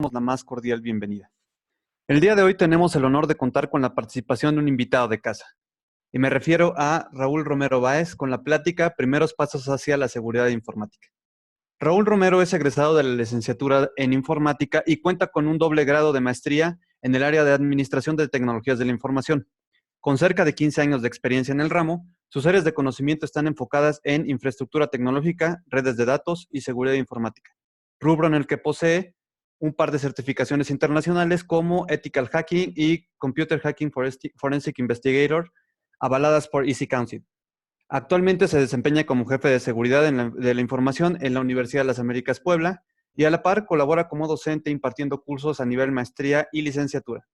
la más cordial bienvenida. El día de hoy tenemos el honor de contar con la participación de un invitado de casa. Y me refiero a Raúl Romero Báez con la plática Primeros Pasos hacia la Seguridad Informática. Raúl Romero es egresado de la licenciatura en Informática y cuenta con un doble grado de maestría en el área de Administración de Tecnologías de la Información. Con cerca de 15 años de experiencia en el ramo, sus áreas de conocimiento están enfocadas en infraestructura tecnológica, redes de datos y seguridad informática, rubro en el que posee un par de certificaciones internacionales como Ethical Hacking y Computer Hacking Forensic Investigator, avaladas por Easy Council. Actualmente se desempeña como jefe de seguridad de la información en la Universidad de las Américas Puebla y a la par colabora como docente impartiendo cursos a nivel maestría y licenciatura.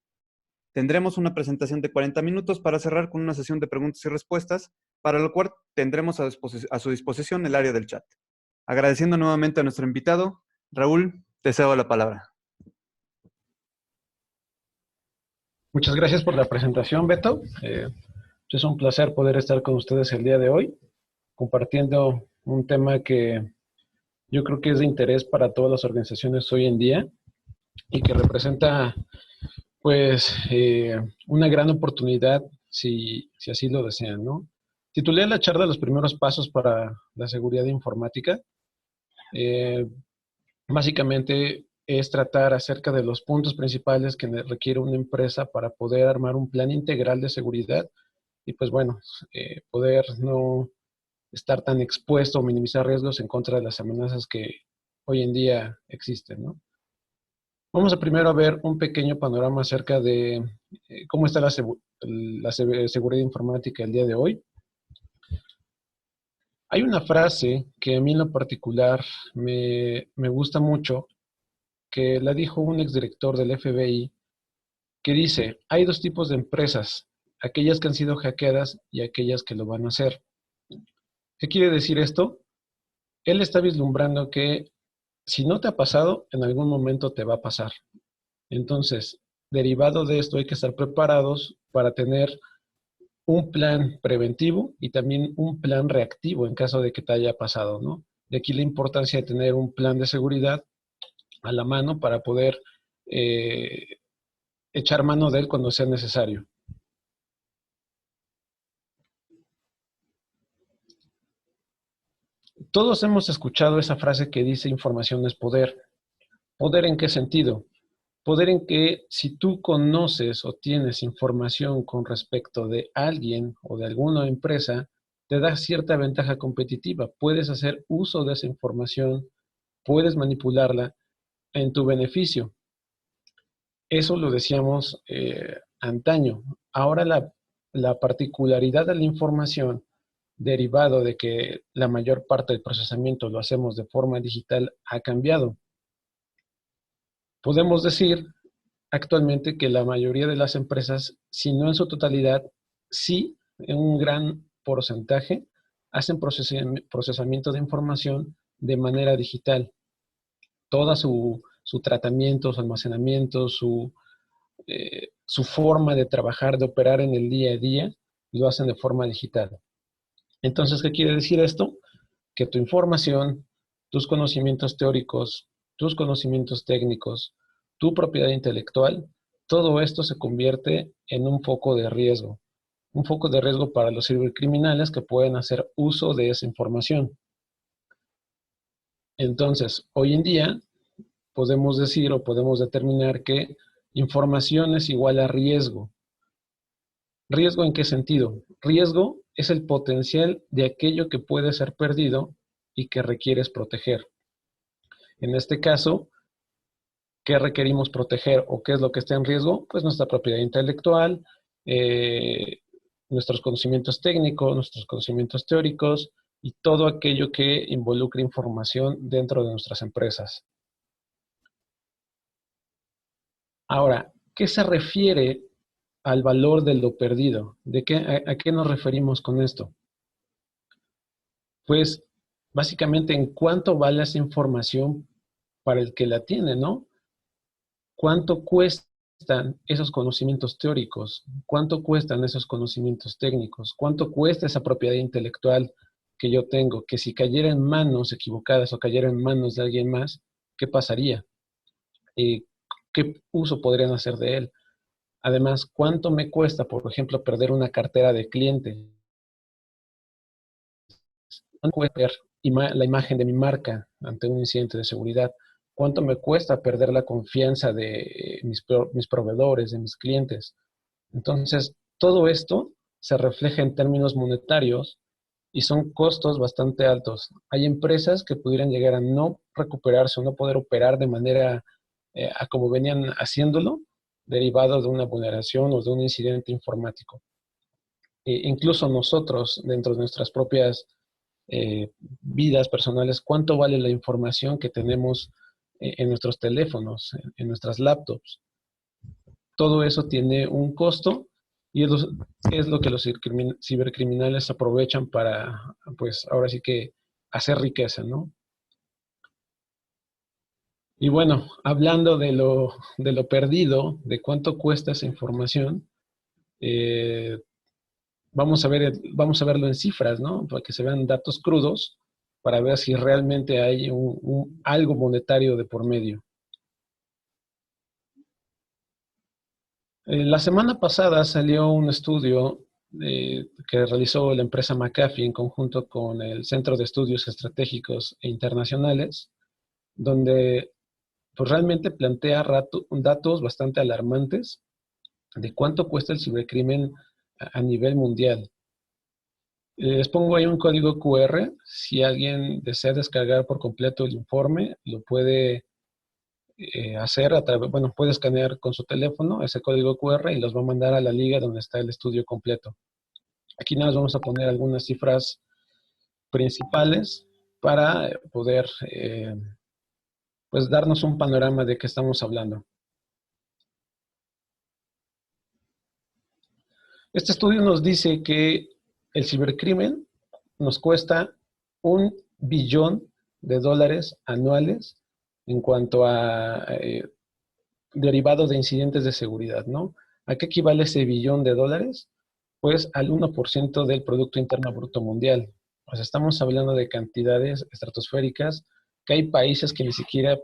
Tendremos una presentación de 40 minutos para cerrar con una sesión de preguntas y respuestas, para lo cual tendremos a su disposición el área del chat. Agradeciendo nuevamente a nuestro invitado, Raúl, te cedo la palabra. Muchas gracias por la presentación, Beto. Es un placer poder estar con ustedes el día de hoy, compartiendo un tema que yo creo que es de interés para todas las organizaciones hoy en día y que representa, pues, una gran oportunidad si así lo desean, ¿no? Titulé la charla Los primeros pasos para la seguridad informática. Básicamente es tratar acerca de los puntos principales que requiere una empresa para poder armar un plan integral de seguridad y pues bueno, poder no estar tan expuesto o minimizar riesgos en contra de las amenazas que hoy en día existen, ¿no? Vamos a primero a ver un pequeño panorama acerca de cómo está la seguridad informática el día de hoy. Hay una frase que a mí en lo particular me gusta mucho, que la dijo un exdirector del FBI, que dice, hay dos tipos de empresas, aquellas que han sido hackeadas y aquellas que lo van a hacer. ¿Qué quiere decir esto? Él está vislumbrando que si no te ha pasado, en algún momento te va a pasar. Entonces, derivado de esto hay que estar preparados para tener un plan preventivo y también un plan reactivo en caso de que te haya pasado, ¿no? De aquí la importancia de tener un plan de seguridad a la mano para poder echar mano de él cuando sea necesario. Todos hemos escuchado esa frase que dice información es poder. ¿Poder en qué sentido? Poder en que si tú conoces o tienes información con respecto de alguien o de alguna empresa, te da cierta ventaja competitiva. Puedes hacer uso de esa información, puedes manipularla en tu beneficio. Eso lo decíamos antaño. Ahora la particularidad de la información, derivado de que la mayor parte del procesamiento lo hacemos de forma digital, ha cambiado. Podemos decir actualmente que la mayoría de las empresas, si no en su totalidad, sí en un gran porcentaje, hacen procesamiento de información de manera digital. Toda su tratamiento, su almacenamiento, su forma de trabajar, de operar en el día a día, lo hacen de forma digital. Entonces, ¿qué quiere decir esto? Que tu información, tus conocimientos teóricos, tus conocimientos técnicos, tu propiedad intelectual, todo esto se convierte en un foco de riesgo. Un foco de riesgo para los cibercriminales que pueden hacer uso de esa información. Entonces, hoy en día, podemos decir o podemos determinar que información es igual a riesgo. ¿Riesgo en qué sentido? Riesgo es el potencial de aquello que puede ser perdido y que requieres proteger. En este caso, ¿qué requerimos proteger o qué es lo que está en riesgo? Pues nuestra propiedad intelectual, nuestros conocimientos técnicos, nuestros conocimientos teóricos y todo aquello que involucre información dentro de nuestras empresas. Ahora, ¿qué se refiere al valor de lo perdido? ¿A qué nos referimos con esto? Pues, básicamente, ¿en cuánto vale esa información para el que la tiene, no? ¿Cuánto cuestan esos conocimientos teóricos? ¿Cuánto cuestan esos conocimientos técnicos? ¿Cuánto cuesta esa propiedad intelectual que yo tengo? Que si cayera en manos equivocadas o cayera en manos de alguien más, ¿qué pasaría? qué uso podrían hacer de él. Además, ¿cuánto me cuesta, por ejemplo, perder una cartera de clientes? ¿Cuánto cuesta perder la imagen de mi marca ante un incidente de seguridad? ¿Cuánto me cuesta perder la confianza de mis proveedores, de mis clientes? Entonces, todo esto se refleja en términos monetarios y son costos bastante altos. Hay empresas que pudieran llegar a no recuperarse o no poder operar de manera a como venían haciéndolo, derivado de una vulneración o de un incidente informático. Incluso nosotros, dentro de nuestras propias vidas personales, cuánto vale la información que tenemos en nuestros teléfonos, en nuestras laptops. Todo eso tiene un costo y es lo que los cibercriminales aprovechan para, pues ahora sí que hacer riqueza, ¿no? Y bueno, hablando de lo perdido, de cuánto cuesta esa información, eh, vamos a verlo en cifras, ¿no? Para que se vean datos crudos, para ver si realmente hay algo monetario de por medio. La semana pasada salió un estudio que realizó la empresa McAfee en conjunto con el Centro de Estudios Estratégicos e Internacionales, donde pues, realmente plantea datos bastante alarmantes de cuánto cuesta el cibercrimen a nivel mundial. Les pongo ahí un código QR. Si alguien desea descargar por completo el informe, lo puede hacer bueno, puede escanear con su teléfono ese código QR y los va a mandar a la liga donde está el estudio completo. Aquí nada más vamos a poner algunas cifras principales para poder pues darnos un panorama de qué estamos hablando. Este estudio nos dice que el cibercrimen nos cuesta $1 billón anuales en cuanto a derivados de incidentes de seguridad, ¿no? ¿A qué equivale ese $1 billón? Pues al 1% del Producto Interno Bruto Mundial. O sea, estamos hablando de cantidades estratosféricas que hay países que ni siquiera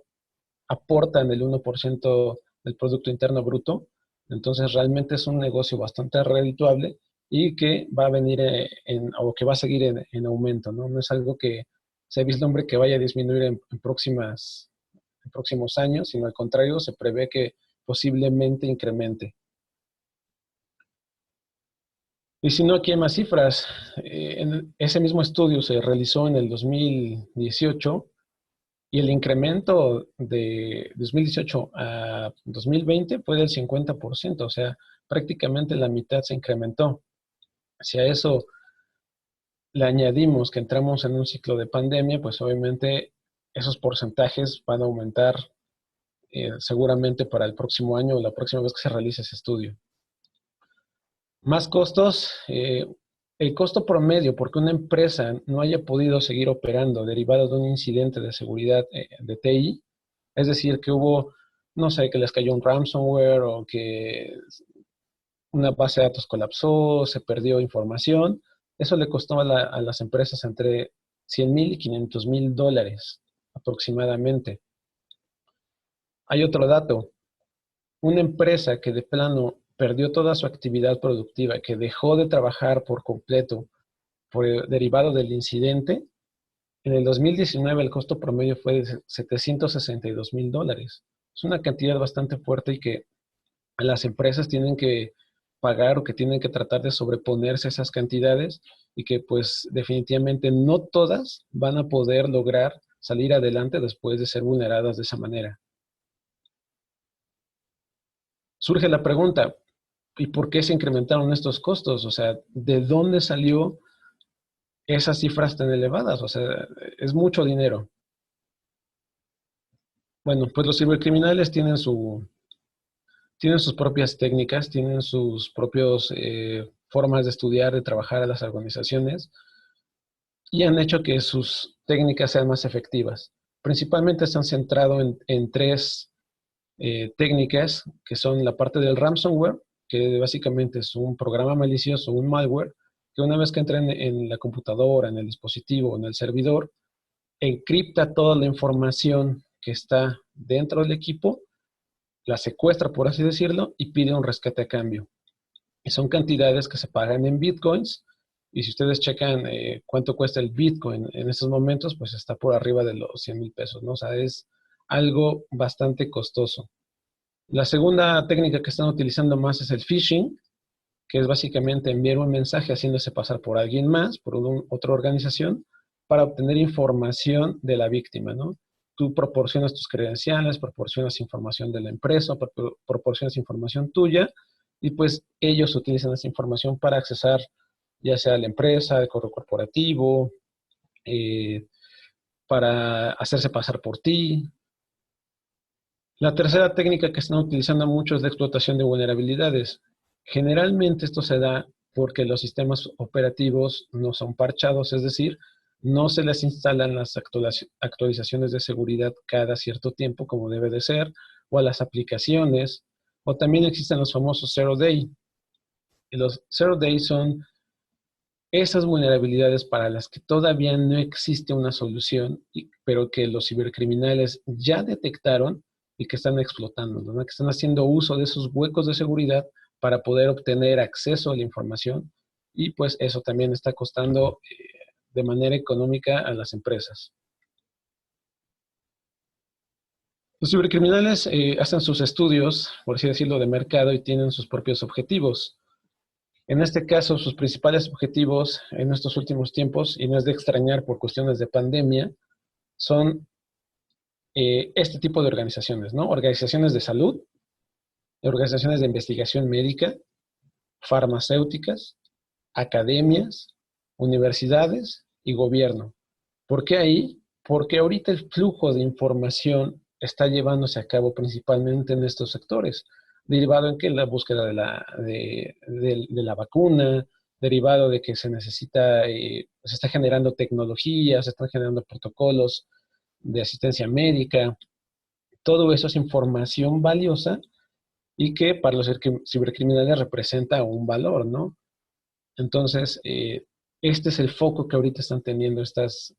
aportan el 1% del Producto Interno Bruto. Entonces, realmente es un negocio bastante redituable y que va a venir o que va a seguir en aumento, ¿no? No es algo que se vislumbre que vaya a disminuir en próximos años, sino al contrario, se prevé que posiblemente incremente. Y si no, aquí hay más cifras. Ese mismo estudio se realizó en el 2018 y el incremento de 2018 a 2020 fue del 50%, o sea, prácticamente la mitad se incrementó. Si a eso le añadimos que entramos en un ciclo de pandemia, pues obviamente esos porcentajes van a aumentar seguramente para el próximo año o la próxima vez que se realice ese estudio. Más costos, el costo promedio porque una empresa no haya podido seguir operando derivado de un incidente de seguridad de TI, es decir, que hubo, no sé, que les cayó un ransomware o que una base de datos colapsó, se perdió información, eso le costó a las empresas entre $100,000 y $500,000 aproximadamente. Hay otro dato, una empresa que de plano perdió toda su actividad productiva, que dejó de trabajar por completo derivado del incidente, en el 2019 el costo promedio fue de $762,000. Es una cantidad bastante fuerte y que las empresas tienen que pagar o que tienen que tratar de sobreponerse a esas cantidades y que pues definitivamente no todas van a poder lograr salir adelante después de ser vulneradas de esa manera. Surge la pregunta, ¿y por qué se incrementaron estos costos? O sea, ¿de dónde salió esas cifras tan elevadas? O sea, es mucho dinero. Bueno, pues los cibercriminales tienen sus propias técnicas, tienen sus propias formas de estudiar, de trabajar a las organizaciones y han hecho que sus técnicas sean más efectivas. Principalmente se han centrado en tres técnicas que son la parte del ransomware, que básicamente es un programa malicioso, un malware, que una vez que entra en la computadora, en el dispositivo, en el servidor, encripta toda la información que está dentro del equipo, la secuestra, por así decirlo, y pide un rescate a cambio. Y son cantidades que se pagan en bitcoins. Y si ustedes checan cuánto cuesta el bitcoin en estos momentos, pues está por arriba de los 100,000 pesos, ¿no? O sea, es algo bastante costoso. La segunda técnica que están utilizando más es el phishing, que es básicamente enviar un mensaje haciéndose pasar por alguien más, por otra organización, para obtener información de la víctima, ¿no? Tú proporcionas tus credenciales, proporcionas información de la empresa, proporcionas información tuya, y pues ellos utilizan esa información para accesar ya sea a la empresa, el correo corporativo, eh, para hacerse pasar por ti. La tercera técnica que están utilizando mucho es la explotación de vulnerabilidades. Generalmente esto se da porque los sistemas operativos no son parchados, es decir, no se les instalan las actualizaciones de seguridad cada cierto tiempo como debe de ser, o a las aplicaciones, o también existen los famosos Zero Day. Y los Zero Day son esas vulnerabilidades para las que todavía no existe una solución, pero que los cibercriminales ya detectaron y que están explotando, ¿no? Que están haciendo uso de esos huecos de seguridad para poder obtener acceso a la información, y pues eso también está costando de manera económica a las empresas. Los cibercriminales hacen sus estudios, por así decirlo, de mercado y tienen sus propios objetivos. En este caso, sus principales objetivos en estos últimos tiempos, y no es de extrañar por cuestiones de pandemia, son este tipo de organizaciones, ¿no? Organizaciones de salud, organizaciones de investigación médica, farmacéuticas, academias, universidades y gobierno. ¿Por qué ahí? Porque ahorita el flujo de información está llevándose a cabo principalmente en estos sectores, derivado en que la búsqueda de la vacuna, derivado de que se necesita, se está generando tecnología, se están generando protocolos de asistencia médica. Todo eso es información valiosa y que para los cibercriminales representa un valor, ¿no? Entonces, este es el foco que ahorita están teniendo los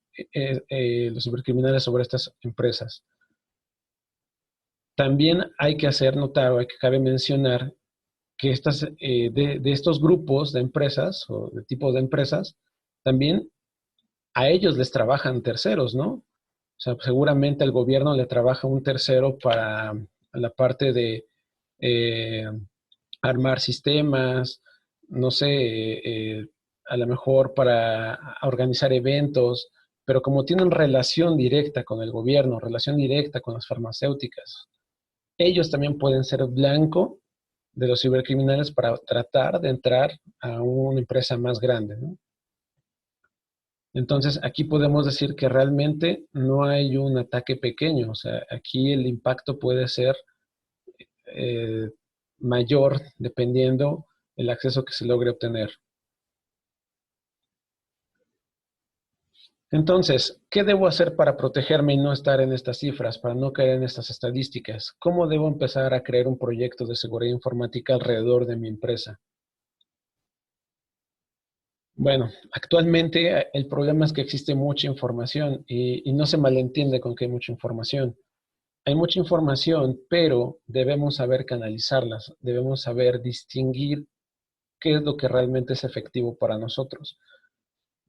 cibercriminales sobre estas empresas. También hay que hacer notar, o hay que cabe mencionar, que de estos grupos de empresas, o de tipos de empresas, también a ellos les trabajan terceros, ¿no? O sea, seguramente al gobierno le trabaja un tercero para la parte de eh, armar sistemas, no sé, a lo mejor para organizar eventos, pero como tienen relación directa con el gobierno, relación directa con las farmacéuticas, ellos también pueden ser blanco de los cibercriminales para tratar de entrar a una empresa más grande, ¿no? Entonces, aquí podemos decir que realmente no hay un ataque pequeño, o sea, aquí el impacto puede ser eh, mayor dependiendo el acceso que se logre obtener. Entonces, ¿qué debo hacer para protegerme y no estar en estas cifras, para no caer en estas estadísticas? ¿Cómo debo empezar a crear un proyecto de seguridad informática alrededor de mi empresa? Bueno, actualmente el problema es que existe mucha información y no se malentiende con que hay mucha información. Hay mucha información, pero debemos saber canalizarlas, debemos saber distinguir qué es lo que realmente es efectivo para nosotros.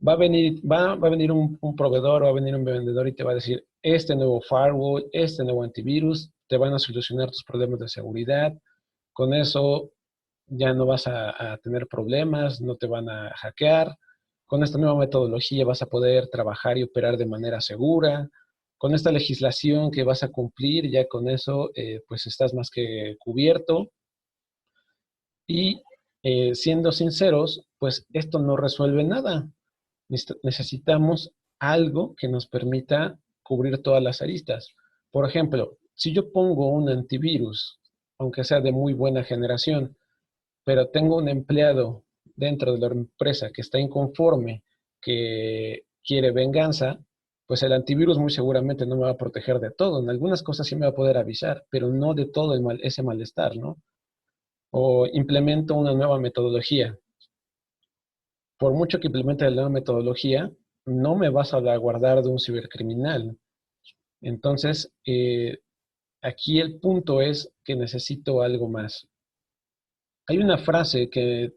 Va a venir un proveedor, va a venir un vendedor y te va a decir, este nuevo firewall, este nuevo antivirus, te van a solucionar tus problemas de seguridad. Con eso ya no vas a tener problemas, no te van a hackear. Con esta nueva metodología vas a poder trabajar y operar de manera segura. Con esta legislación que vas a cumplir, ya con eso, pues estás más que cubierto. Y siendo sinceros, pues esto no resuelve nada. Necesitamos algo que nos permita cubrir todas las aristas. Por ejemplo, si yo pongo un antivirus, aunque sea de muy buena generación, pero tengo un empleado dentro de la empresa que está inconforme, que quiere venganza, pues el antivirus muy seguramente no me va a proteger de todo. En algunas cosas sí me va a poder avisar, pero no de todo ese malestar, ¿no? O implemento una nueva metodología. Por mucho que implemente la nueva metodología, no me vas a guardar de un cibercriminal. Entonces, Aquí el punto es que necesito algo más. Hay una frase que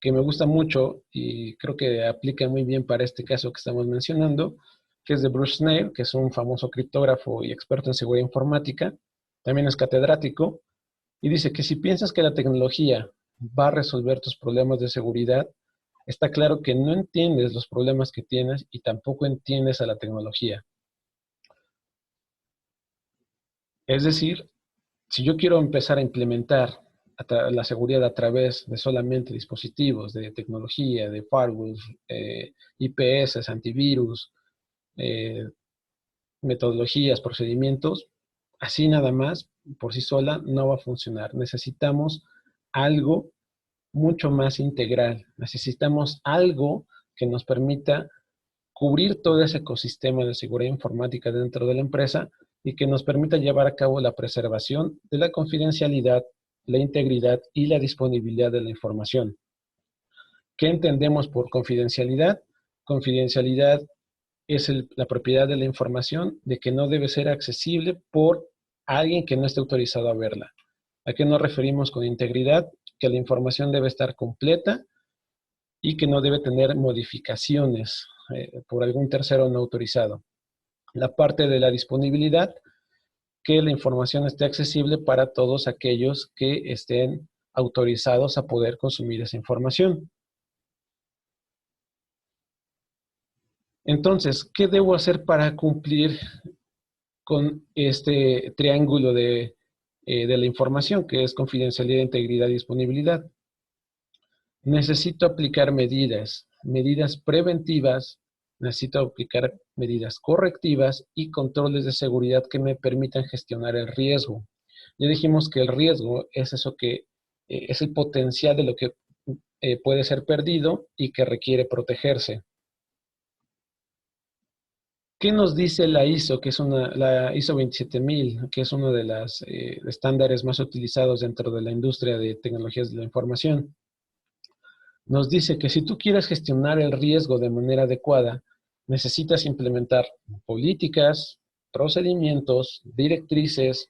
me gusta mucho y creo que aplica muy bien para este caso que estamos mencionando, que es de Bruce Snail, que es un famoso criptógrafo y experto en seguridad informática, también es catedrático, y dice que si piensas que la tecnología va a resolver tus problemas de seguridad, está claro que no entiendes los problemas que tienes y tampoco entiendes a la tecnología. Es decir, si yo quiero empezar a implementar la seguridad a través de solamente dispositivos, de tecnología, de firewalls, IPS, antivirus, eh, metodologías, procedimientos, así nada más, por sí sola, no va a funcionar. Necesitamos algo mucho más integral. Necesitamos algo que nos permita cubrir todo ese ecosistema de seguridad informática dentro de la empresa y que nos permita llevar a cabo la preservación de la confidencialidad, la integridad y la disponibilidad de la información. ¿Qué entendemos por confidencialidad? Confidencialidad es la propiedad de la información de que no debe ser accesible por alguien que no esté autorizado a verla. ¿A qué nos referimos con integridad? Que la información debe estar completa y que no debe tener modificaciones por algún tercero no autorizado. La parte de la disponibilidad, que la información esté accesible para todos aquellos que estén autorizados a poder consumir esa información. Entonces, ¿qué debo hacer para cumplir con este triángulo de la información, que es confidencialidad, integridad y disponibilidad? Necesito aplicar medidas preventivas, necesito aplicar medidas correctivas y controles de seguridad que me permitan gestionar el riesgo. Ya dijimos que el riesgo es eso que es el potencial de lo que puede ser perdido y que requiere protegerse. ¿Qué nos dice la ISO, que es la ISO 27000, que es uno de los estándares más utilizados dentro de la industria de tecnologías de la información? Nos dice que si tú quieres gestionar el riesgo de manera adecuada, necesitas implementar políticas, procedimientos, directrices,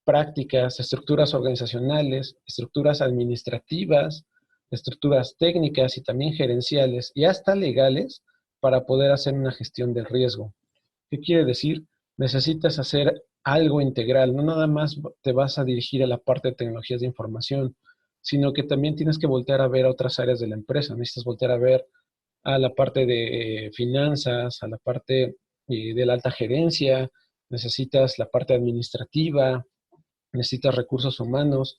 prácticas, estructuras organizacionales, estructuras administrativas, estructuras técnicas y también gerenciales y hasta legales para poder hacer una gestión del riesgo. ¿Qué quiere decir? Necesitas hacer algo integral, no nada más te vas a dirigir a la parte de tecnologías de información, sino que también tienes que voltear a ver a otras áreas de la empresa. Necesitas voltear a ver a la parte de finanzas, a la parte de la alta gerencia, necesitas la parte administrativa, necesitas recursos humanos.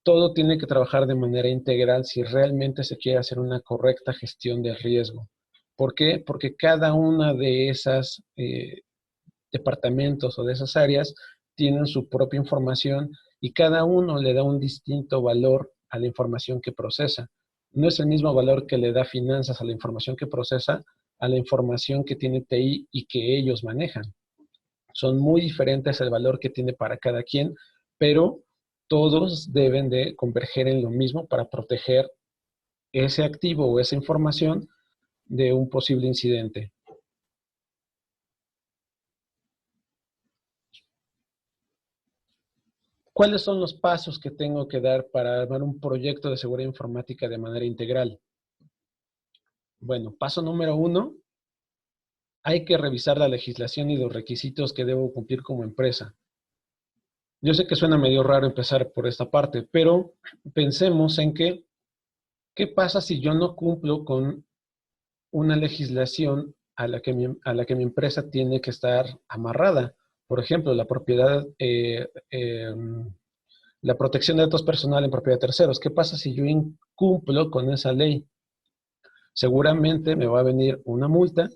Todo tiene que trabajar de manera integral si realmente se quiere hacer una correcta gestión del riesgo. ¿Por qué? Porque cada una de esas departamentos o de esas áreas tienen su propia información y cada uno le da un distinto valor a la información que procesa. No es el mismo valor que le da finanzas a la información que procesa a la información que tiene TI y que ellos manejan. Son muy diferentes el valor que tiene para cada quien, pero todos deben de converger en lo mismo para proteger ese activo o esa información de un posible incidente. ¿Cuáles son los pasos que tengo que dar para armar un proyecto de seguridad informática de manera integral? Bueno, paso número 1, hay que revisar la legislación y los requisitos que debo cumplir como empresa. Yo sé que suena medio raro empezar por esta parte, pero pensemos en que, ¿qué pasa si yo no cumplo con una legislación a la que mi empresa tiene que estar amarrada? Por ejemplo, la protección de datos personales en propiedad de terceros. ¿Qué pasa si yo incumplo con esa ley? Seguramente me va a venir una multa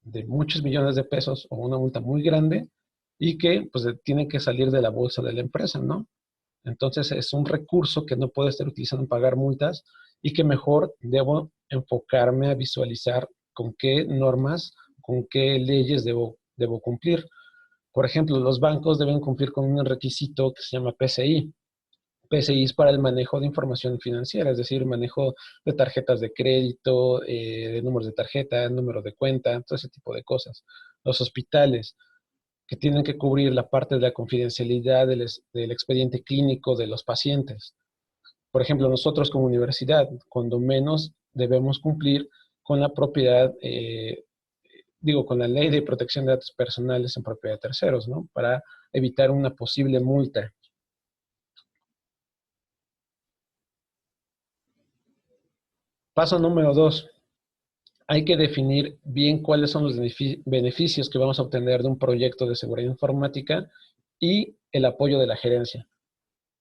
de muchos millones de pesos o una multa muy grande y que pues tiene que salir de la bolsa de la empresa, ¿no? Entonces es un recurso que no puedo estar utilizando en pagar multas y que mejor debo enfocarme a visualizar con qué normas, con qué leyes debo cumplir. Por ejemplo, los bancos deben cumplir con un requisito que se llama PCI. PCI es para el manejo de información financiera, es decir, manejo de tarjetas de crédito, de números de tarjeta, número de cuenta, todo ese tipo de cosas. Los hospitales que tienen que cubrir la parte de la confidencialidad del expediente clínico de los pacientes. Por ejemplo, nosotros como universidad, cuando menos debemos cumplir con la propiedad, con la ley de protección de datos personales en propiedad de terceros, ¿no? Para evitar una posible multa. Paso número 2. Hay que definir bien cuáles son los beneficios que vamos a obtener de un proyecto de seguridad informática y el apoyo de la gerencia.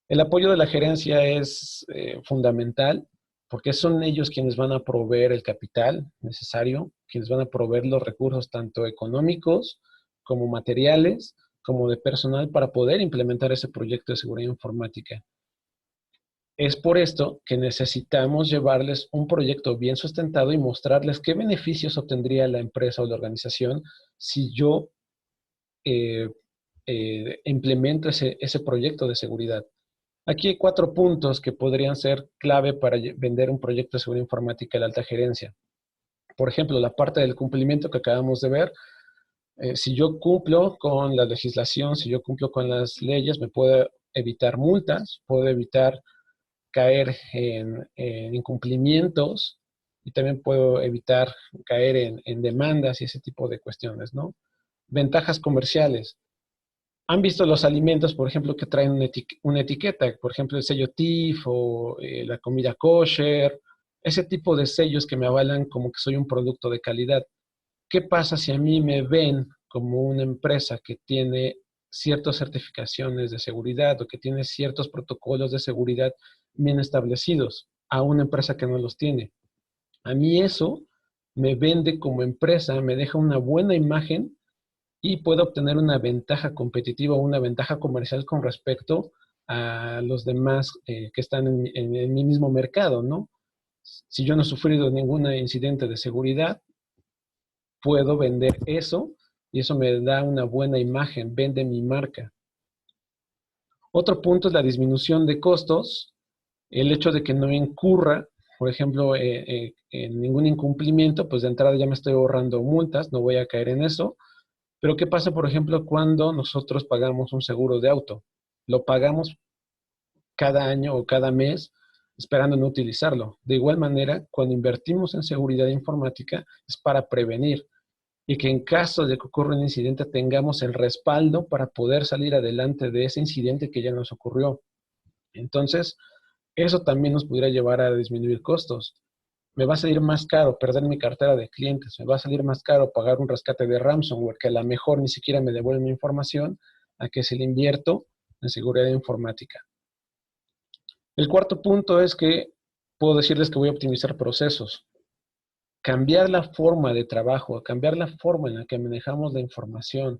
El apoyo de la gerencia es fundamental porque son ellos quienes van a proveer el capital necesario, quienes van a proveer los recursos tanto económicos como materiales, como de personal para poder implementar ese proyecto de seguridad informática. Es por esto que necesitamos llevarles un proyecto bien sustentado y mostrarles qué beneficios obtendría la empresa o la organización si yo implemento ese proyecto de seguridad. Aquí hay 4 puntos que podrían ser clave para vender un proyecto de seguridad informática a la alta gerencia. Por ejemplo, la parte del cumplimiento que acabamos de ver. Si yo cumplo con la legislación, si yo cumplo con las leyes, me puedo evitar multas, puedo evitar caer en incumplimientos y también puedo evitar caer en demandas y ese tipo de cuestiones, ¿no? Ventajas comerciales. ¿Han visto los alimentos, por ejemplo, que traen una etiqueta? Por ejemplo, el sello TIF o la comida kosher, ese tipo de sellos que me avalan como que soy un producto de calidad. ¿Qué pasa si a mí me ven como una empresa que tiene ciertas certificaciones de seguridad o que tiene ciertos protocolos de seguridad bien establecidos a una empresa que no los tiene? A mí eso me vende como empresa, me deja una buena imagen y puedo obtener una ventaja competitiva o una ventaja comercial con respecto a los demás que están en mi mismo mercado, ¿no? Si yo no he sufrido ningún incidente de seguridad, puedo vender eso y eso me da una buena imagen, vende mi marca. Otro punto es la disminución de costos, el hecho de que no incurra, por ejemplo, en ningún incumplimiento, pues de entrada ya me estoy ahorrando multas, no voy a caer en eso. Pero ¿qué pasa, por ejemplo, cuando nosotros pagamos un seguro de auto? Lo pagamos cada año o cada mes esperando no utilizarlo. De igual manera, cuando invertimos en seguridad informática es para prevenir y que en caso de que ocurra un incidente tengamos el respaldo para poder salir adelante de ese incidente que ya nos ocurrió. Entonces, eso también nos pudiera llevar a disminuir costos. Me va a salir más caro perder mi cartera de clientes, me va a salir más caro pagar un rescate de ransomware que a lo mejor ni siquiera me devuelve mi información a que se le invierto en seguridad informática. El cuarto punto es que puedo decirles que voy a optimizar procesos. Cambiar la forma de trabajo, cambiar la forma en la que manejamos la información,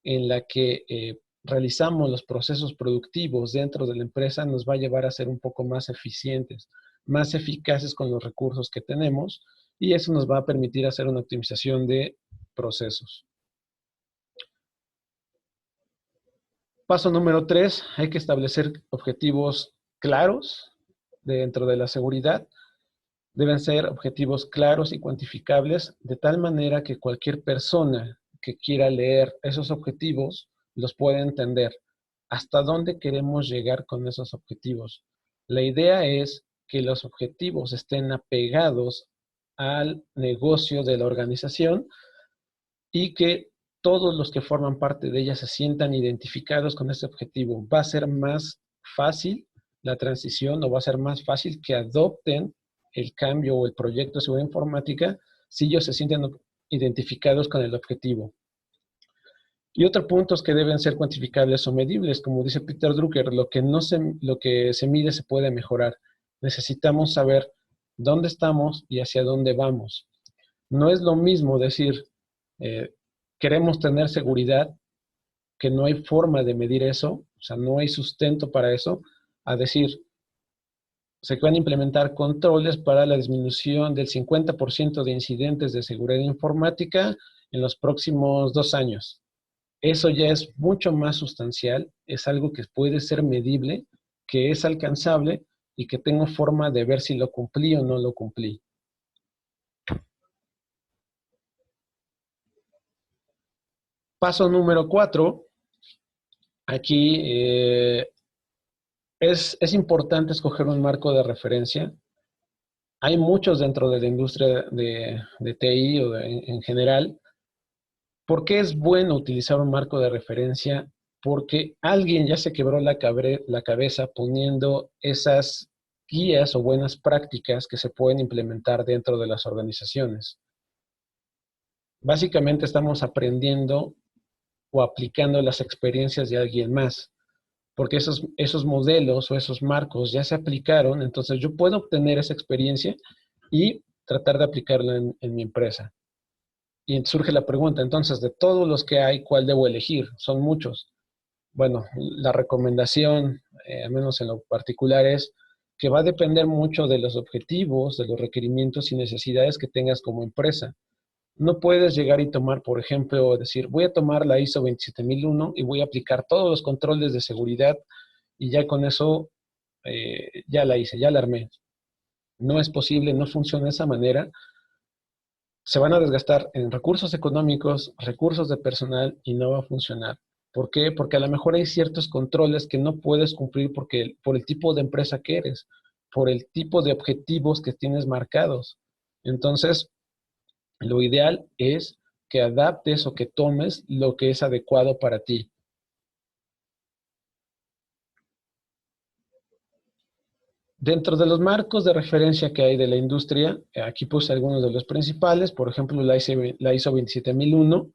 en la que realizamos los procesos productivos dentro de la empresa nos va a llevar a ser un poco más eficientes, más eficaces con los recursos que tenemos y eso nos va a permitir hacer una optimización de procesos. Paso número 3, hay que establecer objetivos claros dentro de la seguridad. Deben ser objetivos claros y cuantificables de tal manera que cualquier persona que quiera leer esos objetivos los pueda entender. ¿Hasta dónde queremos llegar con esos objetivos? La idea es que los objetivos estén apegados al negocio de la organización y que todos los que forman parte de ella se sientan identificados con ese objetivo. Va a ser más fácil la transición o va a ser más fácil que adopten el cambio o el proyecto de seguridad informática si ellos se sienten identificados con el objetivo. Y otro punto es que deben ser cuantificables o medibles. Como dice Peter Drucker, lo que se mide se puede mejorar. Necesitamos saber dónde estamos y hacia dónde vamos. No es lo mismo decir, queremos tener seguridad, que no hay forma de medir eso, o sea, no hay sustento para eso, a decir, se van a implementar controles para la disminución del 50% de incidentes de seguridad informática en los próximos 2 años. Eso ya es mucho más sustancial, es algo que puede ser medible, que es alcanzable y que tengo forma de ver si lo cumplí o no lo cumplí. Paso número 4. Aquí es importante escoger un marco de referencia. Hay muchos dentro de la industria de TI o en general. ¿Por qué es bueno utilizar un marco de referencia? Porque alguien ya se quebró la cabeza poniendo esas guías o buenas prácticas que se pueden implementar dentro de las organizaciones. Básicamente estamos aprendiendo o aplicando las experiencias de alguien más, porque esos modelos o esos marcos ya se aplicaron, entonces yo puedo obtener esa experiencia y tratar de aplicarla en mi empresa. Y surge la pregunta, entonces, de todos los que hay, ¿cuál debo elegir? Son muchos. Bueno, la recomendación, al menos en lo particular, es que va a depender mucho de los objetivos, de los requerimientos y necesidades que tengas como empresa. No puedes llegar y tomar, por ejemplo, decir, voy a tomar la ISO 27001 y voy a aplicar todos los controles de seguridad y ya con eso ya la hice, ya la armé. No es posible, no funciona de esa manera. Se van a desgastar en recursos económicos, recursos de personal y no va a funcionar. ¿Por qué? Porque a lo mejor hay ciertos controles que no puedes cumplir por el tipo de empresa que eres, por el tipo de objetivos que tienes marcados. Entonces, lo ideal es que adaptes o que tomes lo que es adecuado para ti. Dentro de los marcos de referencia que hay de la industria, aquí puse algunos de los principales, por ejemplo, la ISO 27001,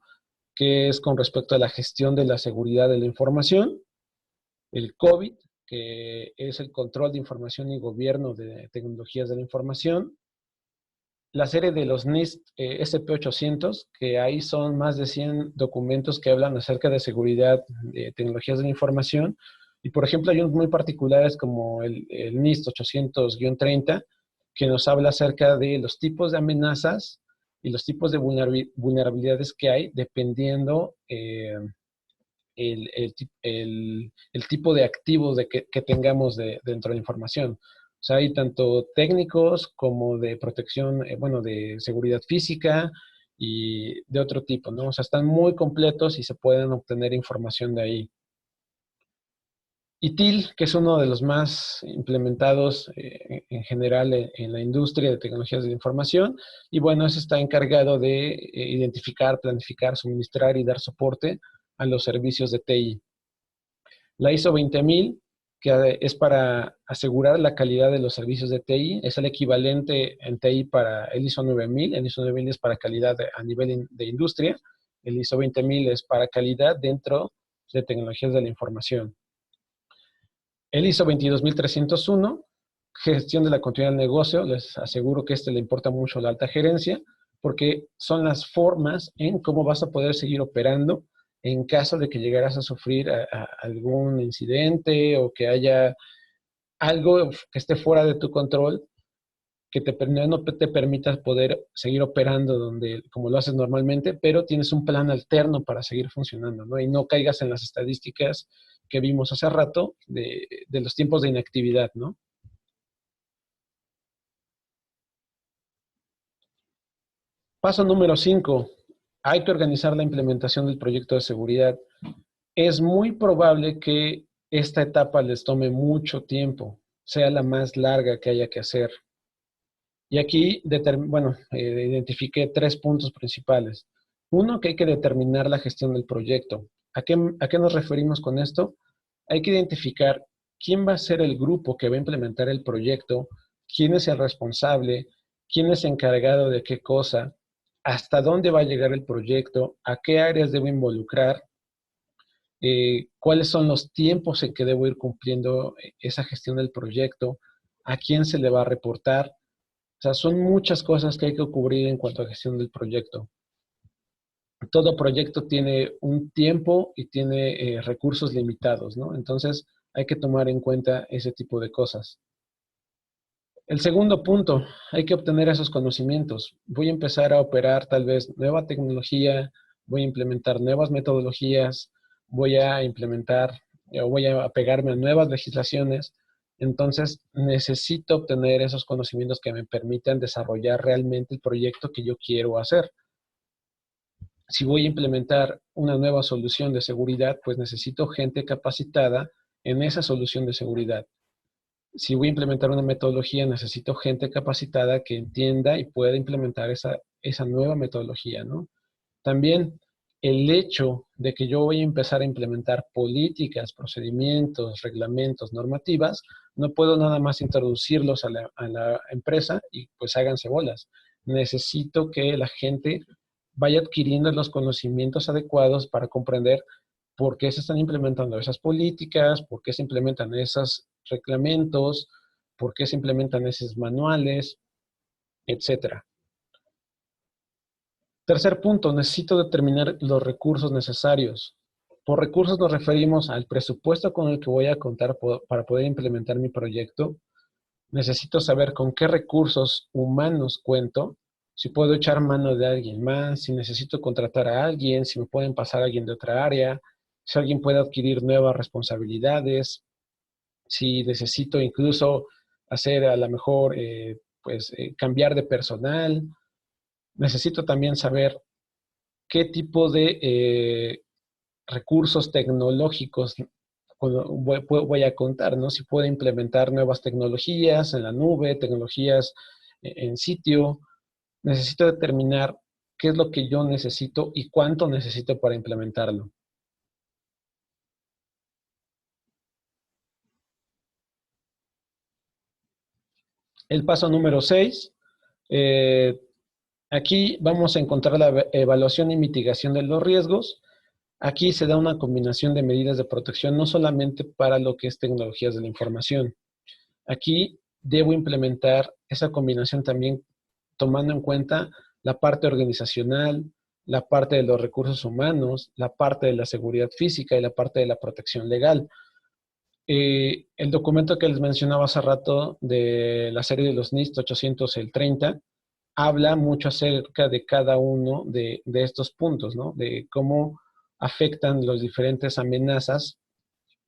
que es con respecto a la gestión de la seguridad de la información, el COVID, que es el control de información y gobierno de tecnologías de la información, la serie de los NIST SP800, que ahí son más de 100 documentos que hablan acerca de seguridad de tecnologías de la información. Y por ejemplo, hay unos muy particulares como el NIST 800-30, que nos habla acerca de los tipos de amenazas y los tipos de vulnerabilidades que hay dependiendo el tipo de activos que tengamos dentro de la información. O sea, hay tanto técnicos como de protección, bueno, de seguridad física y de otro tipo, ¿no? O sea, están muy completos y se pueden obtener información de ahí. ITIL, que es uno de los más implementados en general en la industria de tecnologías de la información, y bueno, ese está encargado de identificar, planificar, suministrar y dar soporte a los servicios de TI. La ISO 20000, que es para asegurar la calidad de los servicios de TI, es el equivalente en TI para el ISO 9000. El ISO 9000 es para calidad a nivel de industria. El ISO 20000 es para calidad dentro de tecnologías de la información. El ISO 22301, gestión de la continuidad del negocio. Les aseguro que le importa mucho a la alta gerencia, porque son las formas en cómo vas a poder seguir operando en caso de que llegaras a sufrir algún incidente o que haya algo que esté fuera de tu control, que no te permita poder seguir operando como lo haces normalmente, pero tienes un plan alterno para seguir funcionando, ¿no? Y no caigas en las estadísticas que vimos hace rato de los tiempos de inactividad, ¿no? Paso número 5. Hay que organizar la implementación del proyecto de seguridad. Es muy probable que esta etapa les tome mucho tiempo, sea la más larga que haya que hacer. Y aquí, identifiqué 3 puntos principales. Uno, que hay que determinar la gestión del proyecto. ¿A qué nos referimos con esto? Hay que identificar quién va a ser el grupo que va a implementar el proyecto, quién es el responsable, quién es encargado de qué cosa, hasta dónde va a llegar el proyecto, a qué áreas debo involucrar, cuáles son los tiempos en que debo ir cumpliendo esa gestión del proyecto, a quién se le va a reportar. O sea, son muchas cosas que hay que cubrir en cuanto a gestión del proyecto. Todo proyecto tiene un tiempo y tiene recursos limitados, ¿no? Entonces, hay que tomar en cuenta ese tipo de cosas. El segundo punto, hay que obtener esos conocimientos. Voy a empezar a operar tal vez nueva tecnología, voy a implementar nuevas metodologías, voy a implementar o voy a apegarme a nuevas legislaciones. Entonces, necesito obtener esos conocimientos que me permitan desarrollar realmente el proyecto que yo quiero hacer. Si voy a implementar una nueva solución de seguridad, pues necesito gente capacitada en esa solución de seguridad. Si voy a implementar una metodología, necesito gente capacitada que entienda y pueda implementar esa nueva metodología, ¿no? También el hecho de que yo voy a empezar a implementar políticas, procedimientos, reglamentos, normativas, no puedo nada más introducirlos a la empresa y pues háganse bolas. Necesito que la gente vaya adquiriendo los conocimientos adecuados para comprender por qué se están implementando esas políticas, por qué se implementan esos reglamentos, por qué se implementan esos manuales, etcétera. Tercer punto, necesito determinar los recursos necesarios. Por recursos nos referimos al presupuesto con el que voy a contar para poder implementar mi proyecto. Necesito saber con qué recursos humanos cuento, si puedo echar mano de alguien más, si necesito contratar a alguien, si me pueden pasar a alguien de otra área, si alguien puede adquirir nuevas responsabilidades, si necesito incluso hacer a lo mejor, cambiar de personal. Necesito también saber qué tipo de recursos tecnológicos voy a contar, ¿no? Si puedo implementar nuevas tecnologías en la nube, tecnologías en sitio. Necesito determinar qué es lo que yo necesito y cuánto necesito para implementarlo. El paso número 6. Aquí vamos a encontrar la evaluación y mitigación de los riesgos. Aquí se da una combinación de medidas de protección, no solamente para lo que es tecnologías de la información. Aquí debo implementar esa combinación también tomando en cuenta la parte organizacional, la parte de los recursos humanos, la parte de la seguridad física y la parte de la protección legal. El documento que les mencionaba hace rato de la serie de los NIST 800, el 30, habla mucho acerca de cada uno de estos puntos, ¿no? De cómo afectan las diferentes amenazas